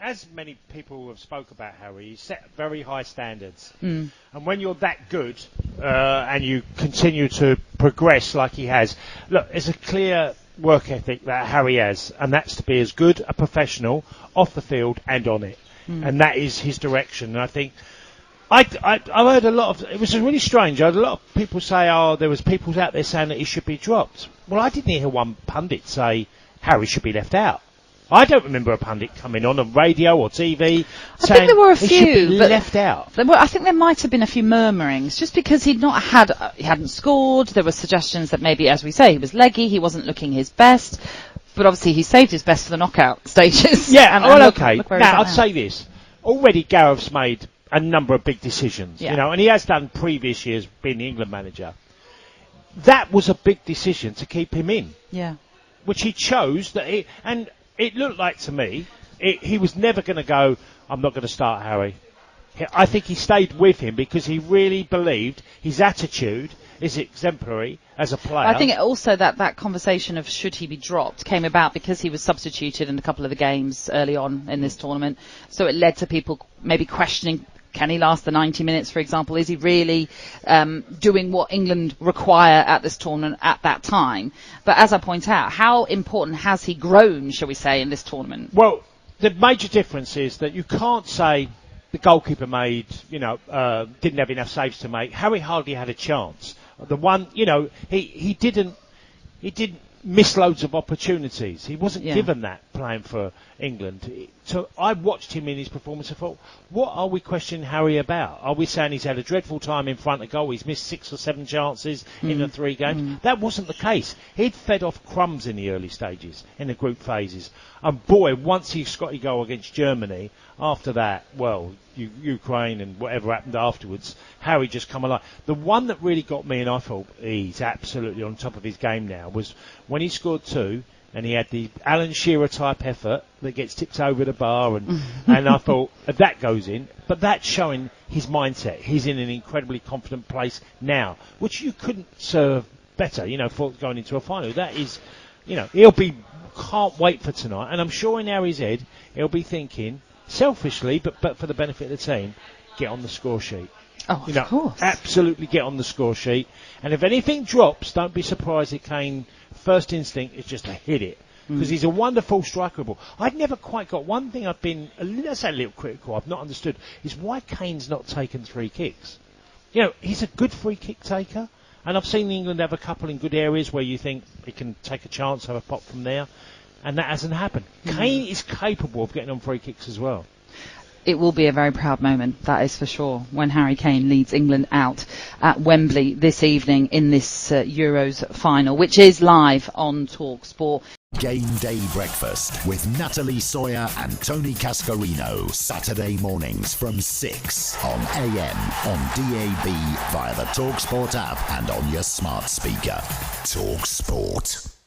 as many people have spoke about Harry, he set very high standards. And when you're that good and you continue to progress like he has, look, there's a clear work ethic that Harry has, and that's to be as good a professional off the field and on it. And that is his direction. And I think I heard a lot of, it was really strange. I heard a lot of people say, there was people out there saying that he should be dropped. Well, I didn't hear one pundit say Harry should be left out. I don't remember a pundit coming on radio or TV saying there were a he few, should be but left out. I think there might have been a few murmurings, just because he hadn't scored. There were suggestions that maybe, as we say, he was leggy, he wasn't looking his best. But obviously he saved his best for the knockout stages. Yeah, okay. Now, I'd say this. Already Gareth's made a number of big decisions, and he has done previous years being the England manager. That was a big decision to keep him in. Yeah. Which he chose, and it looked like to me, he was never going to go, I'm not going to start Harry. I think he stayed with him because he really believed his attitude is exemplary as a player. I think also that conversation of should he be dropped came about because he was substituted in a couple of the games early on in this tournament. So it led to people maybe questioning, can he last the 90 minutes, for example? Is he really doing what England require at this tournament at that time? But as I point out, how important has he grown, shall we say, in this tournament? Well, the major difference is that you can't say the goalkeeper didn't have enough saves to make. Harry hardly had a chance. The one, he didn't miss loads of opportunities. He wasn't given that playing for England. So I watched him in his performance and thought, what are we questioning Harry about? Are we saying he's had a dreadful time in front of goal? He's missed 6 or 7 chances in the 3 games? That wasn't the case. He'd fed off crumbs in the early stages, in the group phases. And boy, once he got his goal against Germany, after that, well, Ukraine and whatever happened afterwards, Harry just come alive. The one that really got me, and I thought he's absolutely on top of his game now, was when he scored 2 and he had the Alan Shearer type effort that gets tipped over the bar, and I thought that goes in, but that's showing his mindset. He's in an incredibly confident place now, which you couldn't serve better, for going into a final. That is, can't wait for tonight, and I'm sure in Harry's head he'll be thinking, selfishly, but for the benefit of the team, get on the score sheet. Oh, of course. Absolutely get on the score sheet. And if anything drops, don't be surprised if Kane, first instinct is just to hit it. Because he's a wonderful striker. I'd never quite got one thing I've been, let's say a little critical, I've not understood, is why Kane's not taken 3 kicks. He's a good free kick taker. And I've seen England have a couple in good areas where you think he can take a chance, have a pop from there. And that hasn't happened. Kane is capable of getting on free kicks as well. It will be a very proud moment, that is for sure, when Harry Kane leads England out at Wembley this evening in this Euros final, which is live on talkSPORT. Game Day Breakfast with Natalie Sawyer and Tony Cascarino. Saturday mornings from 6 on AM, on DAB, via the talkSPORT app and on your smart speaker. talkSPORT.